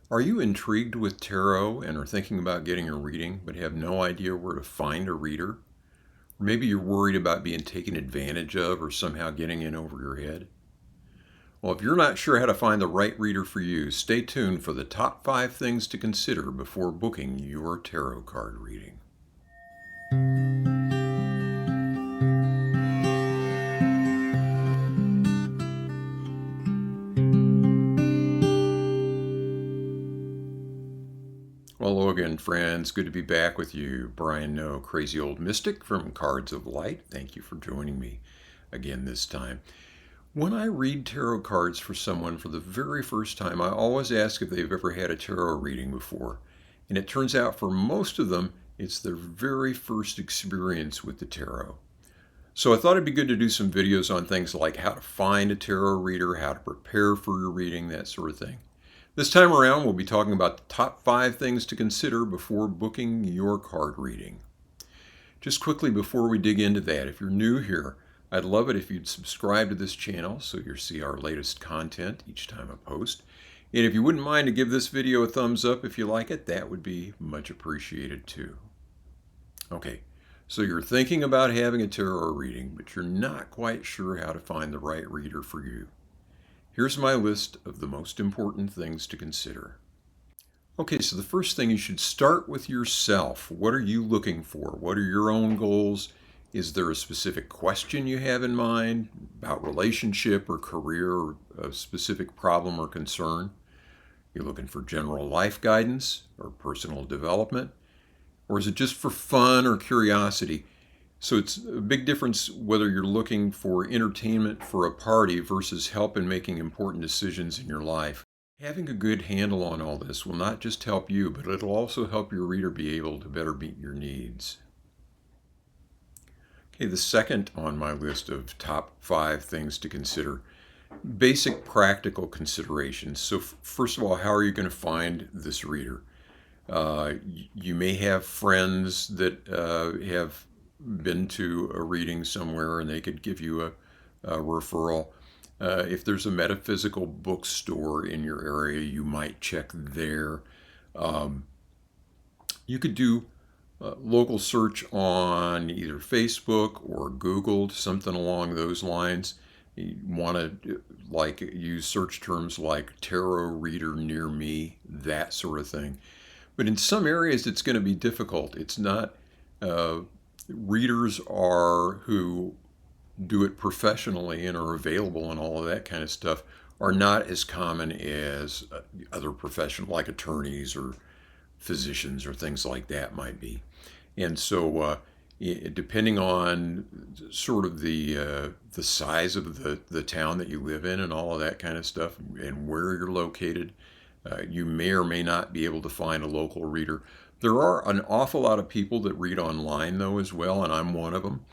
Are you intrigued with tarot and are thinking about getting a reading but have no idea where to find a reader? Or maybe you're worried about being taken advantage of or somehow getting in over your head? Well, if you're not sure how to find the right reader for you, stay tuned for the top 5 things to consider before booking your tarot card reading. Well, hello again, friends. Good to be back with you. Brian No, Crazy Old Mystic from Cards of Light. Thank you for joining me again this time. When I read tarot cards for someone for the very first time, I always ask if they've ever had a tarot reading before. And it turns out for most of them, it's their very first experience with the tarot. So I thought it'd be good to do some videos on things like how to find a tarot reader, how to prepare for your reading, that sort of thing. This time around, we'll be talking about the top 5 things to consider before booking your card reading. Just quickly before we dig into that, if you're new here, I'd love it if you'd subscribe to this channel so you'll see our latest content each time I post. And if you wouldn't mind to give this video a thumbs up if you like it, that would be much appreciated too. Okay, so you're thinking about having a tarot reading, but you're not quite sure how to find the right reader for you. Here's my list of the most important things to consider. Okay, so the first thing, you should start with yourself. What are you looking for? What are your own goals? Is there a specific question you have in mind about relationship or career or a specific problem or concern? You're looking for general life guidance or personal development? Or is it just for fun or curiosity? So it's a big difference whether you're looking for entertainment for a party versus help in making important decisions in your life. Having a good handle on all this will not just help you, but it'll also help your reader be able to better meet your needs. Okay, the second on my list of top 5 things to consider, basic practical considerations. So first of all, how are you going to find this reader? You may have friends that have been to a reading somewhere and they could give you a referral. If there's a metaphysical bookstore in your area, you might check there. You could do local search on either Facebook or Google, something along those lines. You want to use search terms like tarot reader near me, that sort of thing. But in some areas, it's going to be difficult. It's not, readers who do it professionally and are available and all of that kind of stuff are not as common as other professionals like attorneys or physicians or things like that might be. And so depending on sort of the size of the town that you live in and all of that kind of stuff and where you're located, you may or may not be able to find a local reader. There are an awful lot of people that read online though as well, and I'm one of them.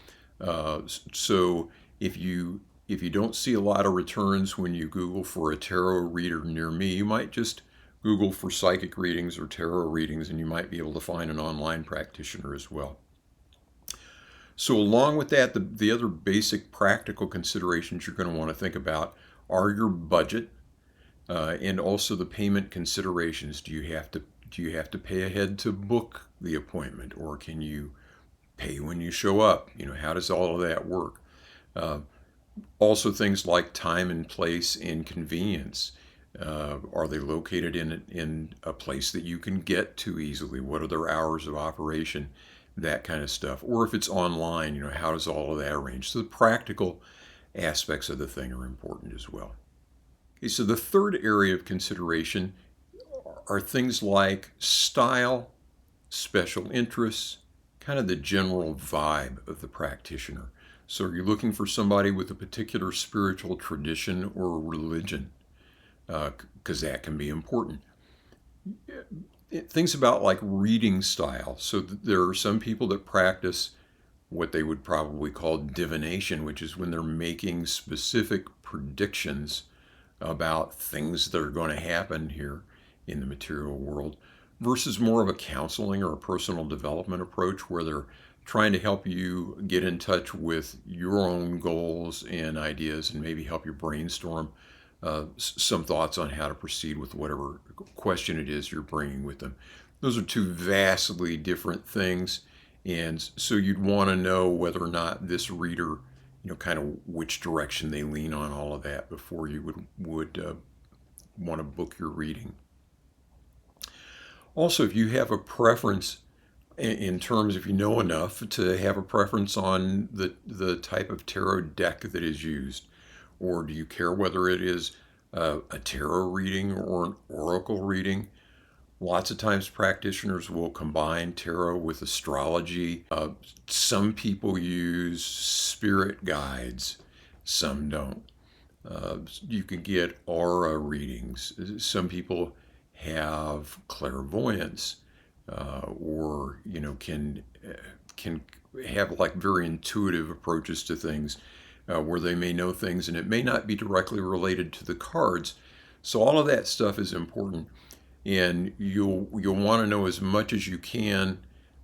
So if you don't see a lot of returns when you Google for a tarot reader near me, you might just Google for psychic readings or tarot readings, and you might be able to find an online practitioner as well. So along with that, the other basic practical considerations you're going to want to think about are your budget and also the payment considerations. Do you have to pay ahead to book the appointment, or can you pay when you show up? How does all of that work? Also things like time and place and convenience. Are they located in a place that you can get to easily? What are their hours of operation? That kind of stuff. Or if it's online, how does all of that arrange? So the practical aspects of the thing are important as well. Okay, so the third area of consideration are things like style, special interests, kind of the general vibe of the practitioner. So are you looking for somebody with a particular spiritual tradition or religion? Because that can be important. Things about like reading style. So there are some people that practice what they would probably call divination, which is when they're making specific predictions about things that are going to happen here in the material world, versus more of a counseling or a personal development approach where they're trying to help you get in touch with your own goals and ideas and maybe help you brainstorm some thoughts on how to proceed with whatever question it is you're bringing with them. Those are two vastly different things, and so you'd want to know whether or not this reader, kind of which direction they lean on all of that before you would want to book your reading. Also, if you have a preference in terms, if you know enough to have a preference on the type of tarot deck that is used, or do you care whether it is a tarot reading or an oracle reading? Lots of times practitioners will combine tarot with astrology. Some people use spirit guides, some don't. You can get aura readings. Some people have clairvoyance, or can have like very intuitive approaches to things, where they may know things and it may not be directly related to the cards. So all of that stuff is important, and you'll want to know as much as you can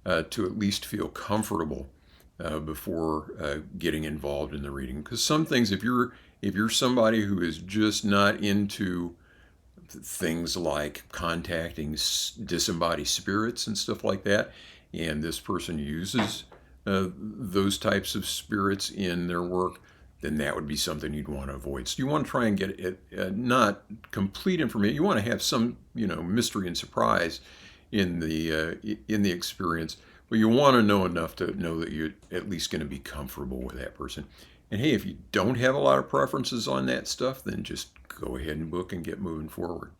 to at least feel comfortable before getting involved in the reading. Because some things, if you're somebody who is just not into things like contacting disembodied spirits and stuff like that, and this person uses those types of spirits in their work, then that would be something you'd want to avoid. So you want to try and get it, not complete information. You want to have some, mystery and surprise in the experience, but you want to know enough to know that you're at least going to be comfortable with that person. And hey, if you don't have a lot of preferences on that stuff, then just go ahead and book and get moving forward.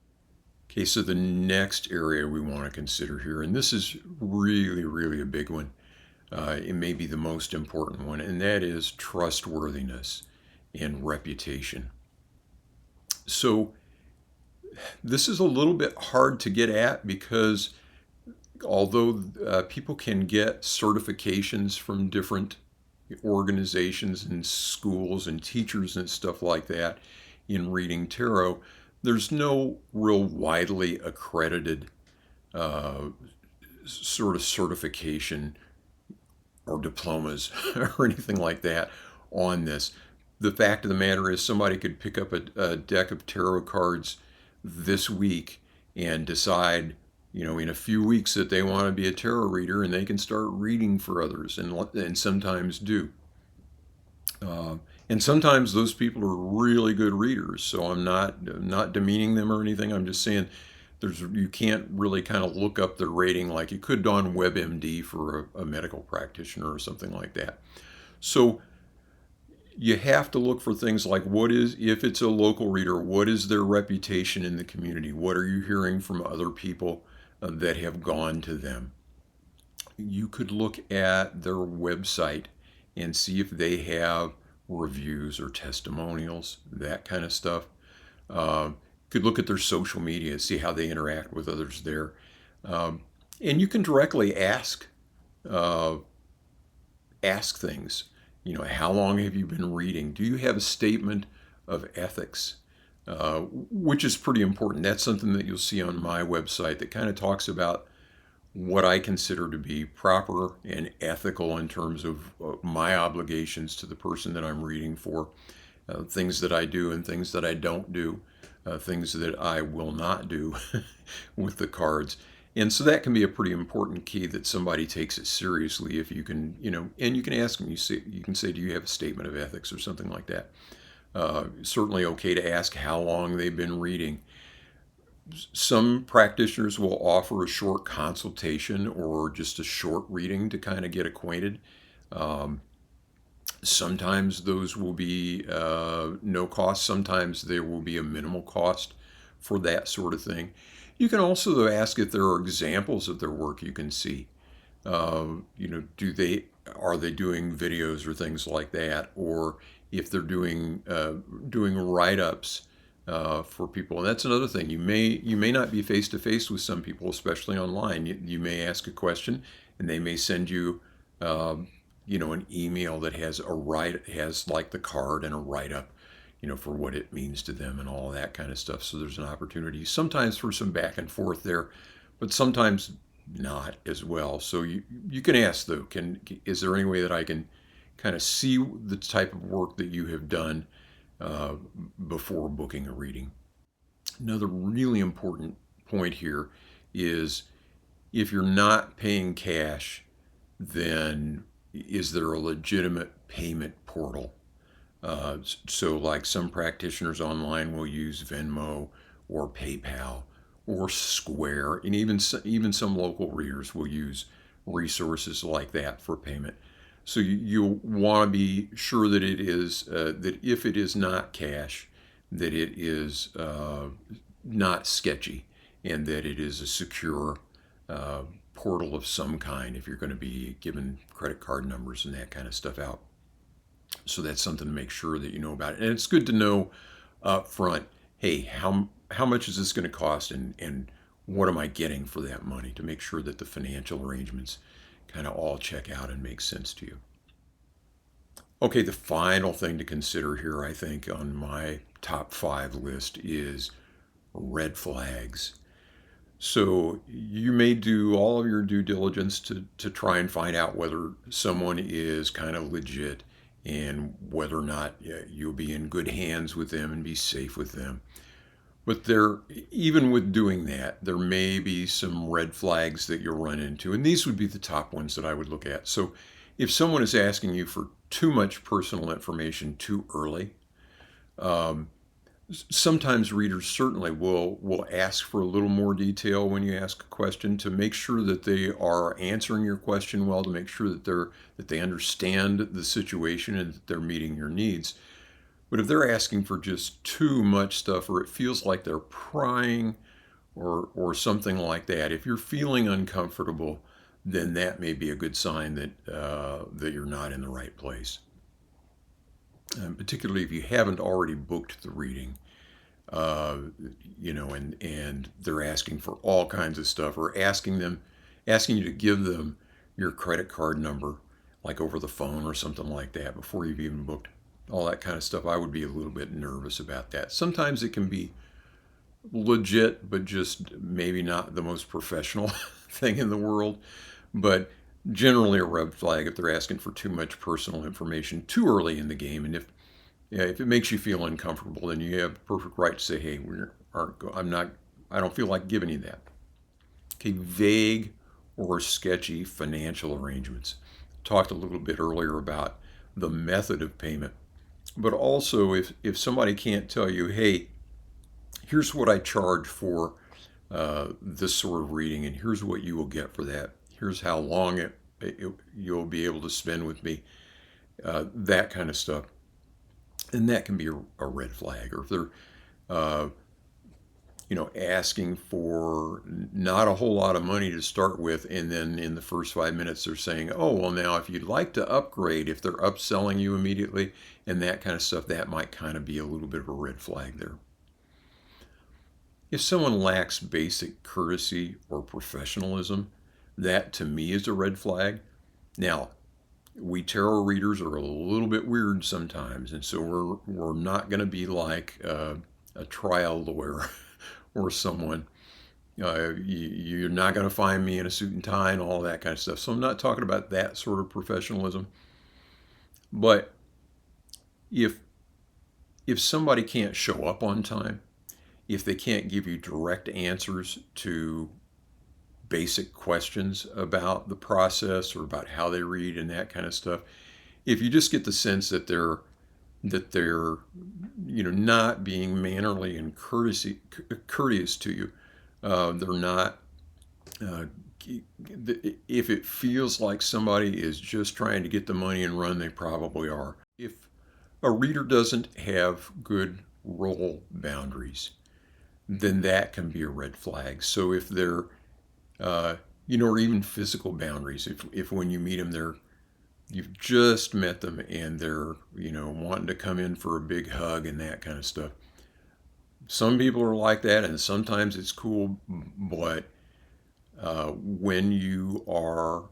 Okay, so the next area we want to consider here, and this is really, really a big one. It may be the most important one, and that is trustworthiness and reputation. So this is a little bit hard to get at because although people can get certifications from different organizations and schools and teachers and stuff like that in reading tarot, there's no real widely accredited sort of certification or diplomas or anything like that on this. The fact of the matter is somebody could pick up a deck of tarot cards this week and decide, in a few weeks that they want to be a tarot reader, and they can start reading for others, and sometimes do. And sometimes those people are really good readers. So I'm not demeaning them or anything. I'm just saying you can't really kind of look up their rating like you could on WebMD for a medical practitioner or something like that. So you have to look for things like if it's a local reader, what is their reputation in the community? What are you hearing from other people that have gone to them? You could look at their website and see if they have reviews or testimonials, that kind of stuff. Could look at their social media, see how they interact with others there. And you can directly ask things. How long have you been reading? Do you have a statement of ethics? Which is pretty important. That's something that you'll see on my website that kind of talks about what I consider to be proper and ethical in terms of my obligations to the person that I'm reading for, things that I do and things that I don't do, things that I will not do with the cards. And so that can be a pretty important key that somebody takes it seriously if you can, and you can ask them, you can say, do you have a statement of ethics or something like that? Certainly okay to ask how long they've been reading. Some practitioners will offer a short consultation or just a short reading to kind of get acquainted. Sometimes those will be no cost. Sometimes there will be a minimal cost for that sort of thing. You can also ask if there are examples of their work you can see. Are they doing videos or things like that, or if they're doing write-ups for people. And that's another thing. You may not be face to face with some people, especially online. You may ask a question, and they may send you an email that has like the card and a write-up, for what it means to them and all that kind of stuff. So there's an opportunity sometimes for some back and forth there, but sometimes not as well. So you can ask though, is there any way that I can kind of see the type of work that you have done uh, before booking a reading. Another really important point here is if you're not paying cash, then is there a legitimate payment portal? So, like some practitioners online will use Venmo or PayPal or Square, and even some local readers will use resources like that for payment. So you want to be sure that it is that if it is not cash, that it is not sketchy, and that it is a secure uh, portal of some kind. If you're going to be giving credit card numbers and that kind of stuff out. So that's something to make sure that you know about it. And it's good to know up front, hey, how much is this going to cost, and what am I getting for that money, to make sure that the financial arrangements kind of all check out and make sense to you. Okay, the final thing to consider here, I think, on my top 5 list is red flags. So you may do all of your due diligence to try and find out whether someone is kind of legit, and whether or not you'll be in good hands with them and be safe with them. But there, even with doing that, there may be some red flags that you'll run into. And these would be the top ones that I would look at. So if someone is asking you for too much personal information too early, um, sometimes readers certainly will ask for a little more detail when you ask a question, to make sure that they are answering your question well, to make sure that they understand the situation and that they're meeting your needs. But if they're asking for just too much stuff, or it feels like they're prying, or something like that, if you're feeling uncomfortable, then that may be a good sign that you're not in the right place. Particularly if you haven't already booked the reading, uh, and they're asking for all kinds of stuff, or asking you to give them your credit card number, like over the phone or something like that, before you've even booked. All that kind of stuff, I would be a little bit nervous about that. Sometimes it can be legit, but just maybe not the most professional thing in the world. But generally, a red flag if they're asking for too much personal information too early in the game. And if it makes you feel uncomfortable, then you have the perfect right to say, "Hey, I don't feel like giving you that." Okay, vague or sketchy financial arrangements. Talked a little bit earlier about the method of payment, but also if somebody can't tell you, "Hey, here's what I charge for this sort of reading, and here's what you will get for that. Here's how long you'll be able to spend with me," that kind of stuff. And that can be a red flag. Or if they're, uh, asking for not a whole lot of money to start with, and then in the first 5 minutes they're saying, "Oh, well, now if you'd like to upgrade," if they're upselling you immediately and that kind of stuff, that might kind of be a little bit of a red flag there. If someone lacks basic courtesy or professionalism, that to me is a red flag. Now, we tarot readers are a little bit weird sometimes, and so we're not going to be like a trial lawyer or someone. You're not going to find me in a suit and tie and all that kind of stuff. So I'm not talking about that sort of professionalism. But if if somebody can't show up on time, if they can't give you direct answers to basic questions about the process or about how they read and that kind of stuff, if you just get the sense that they're not being mannerly and courteous to you, they're not. Uh, if it feels like somebody is just trying to get the money and run, they probably are. If a reader doesn't have good role boundaries, then that can be a red flag. So if they're, or even physical boundaries, if when you meet them, you've just met them and they're, wanting to come in for a big hug and that kind of stuff. Some people are like that, and sometimes it's cool, but when you are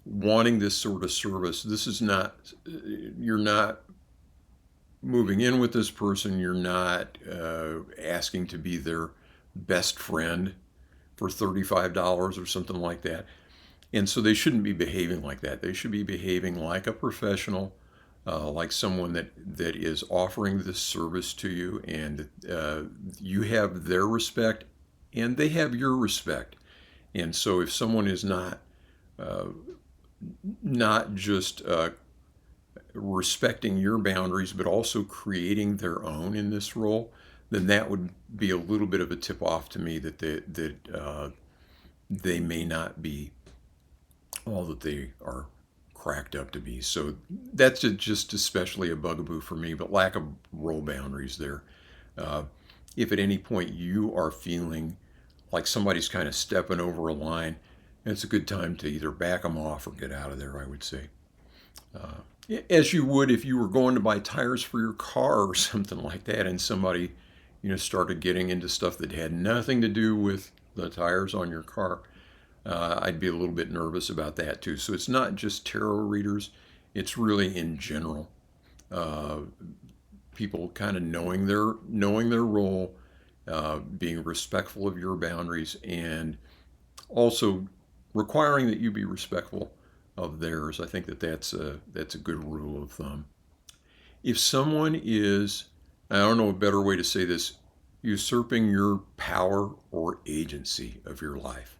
wanting this sort of service, this is not, you're not moving in with this person, you're not asking to be their best friend for $35 or something like that. And so they shouldn't be behaving like that. They should be behaving like a professional, like someone that is offering this service to you, and you have their respect and they have your respect. And so if someone is not just respecting your boundaries, but also creating their own in this role, then that would be a little bit of a tip off to me that they may not be all that they are cracked up to be. So that's just especially a bugaboo for me, but lack of role boundaries there. Uh, if at any point you are feeling like somebody's kind of stepping over a line, it's a good time to either back them off or get out of there, I would say. As you would if you were going to buy tires for your car or something like that, and somebody, started getting into stuff that had nothing to do with the tires on your car. I'd be a little bit nervous about that too. So it's not just tarot readers; it's really in general. Uh, People kind of knowing their role, being respectful of your boundaries, and also requiring that you be respectful of theirs. I think that's a good rule of thumb. If someone is, I don't know a better way to say this, usurping your power or agency of your life,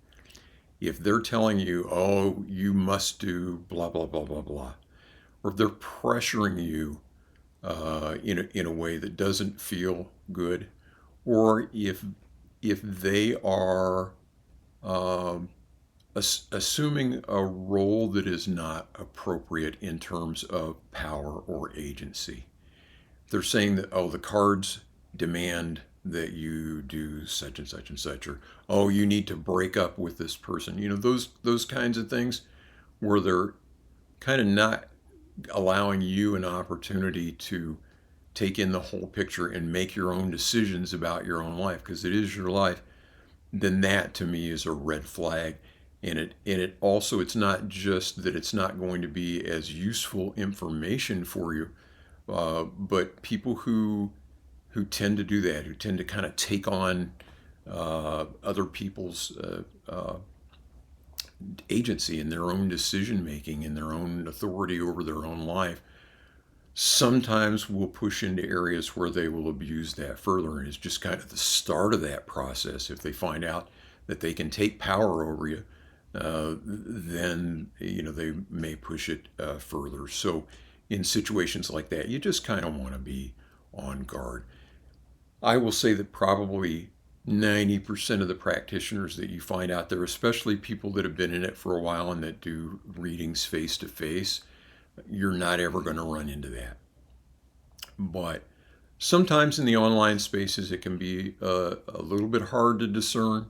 if they're telling you, oh, you must do blah, blah, blah, blah, blah, or if they're pressuring you in a way that doesn't feel good, or if they are um, assuming a role that is not appropriate in terms of power or agency. They're saying that, oh, the cards demand that you do such and such and such, or oh, you need to break up with this person. Those kinds of things where they're kind of not allowing you an opportunity to take in the whole picture and make your own decisions about your own life, because it is your life. Then that to me is a red flag. And it also, it's not just that it's not going to be as useful information for you, but people who tend to do that, who tend to kind of take on other people's agency and their own decision making and their own authority over their own life, sometimes will push into areas where they will abuse that further. And it's just kind of the start of that process. If they find out that they can take power over you, then they may push it further. So in situations like that, you just kind of want to be on guard. I will say that probably 90% of the practitioners that you find out there, especially people that have been in it for a while and that do readings face to face, you're not ever going to run into that. But sometimes in the online spaces, it can be a little bit hard to discern.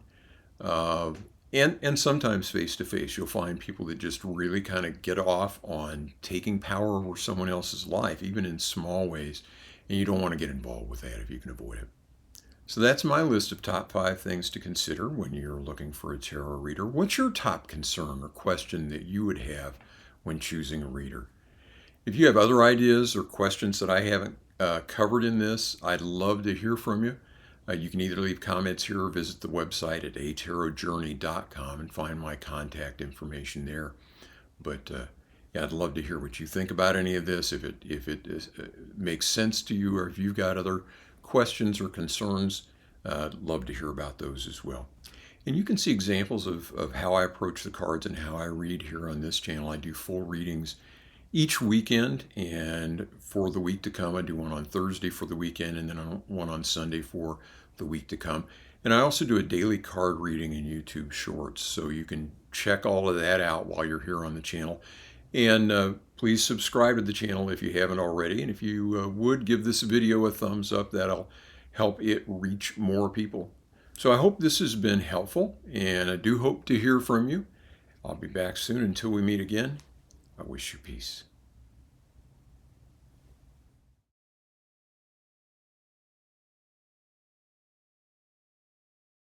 Uh, and sometimes face to face, you'll find people that just really kind of get off on taking power over someone else's life, even in small ways. And you don't want to get involved with that if you can avoid it. So that's my list of top 5 things to consider when you're looking for a tarot reader. What's your top concern or question that you would have when choosing a reader? If you have other ideas or questions that I haven't covered in this, I'd love to hear from you. You can either leave comments here or visit the website at atarotjourney.com and find my contact information there. But yeah, I'd love to hear what you think about any of this. If it makes sense to you, or if you've got other questions or concerns, I'd love to hear about those as well. And you can see examples of how I approach the cards and how I read here on this channel. I do full readings each weekend, and for the week to come, I do one on Thursday for the weekend, and then one on Sunday for the week to come. And I also do a daily card reading in YouTube Shorts, so you can check all of that out while you're here on the channel. And please subscribe to the channel if you haven't already, and if you would give this video a thumbs up, that'll help it reach more people. So I hope this has been helpful, and I do hope to hear from you. I'll be back soon. Until we meet again, I wish you peace.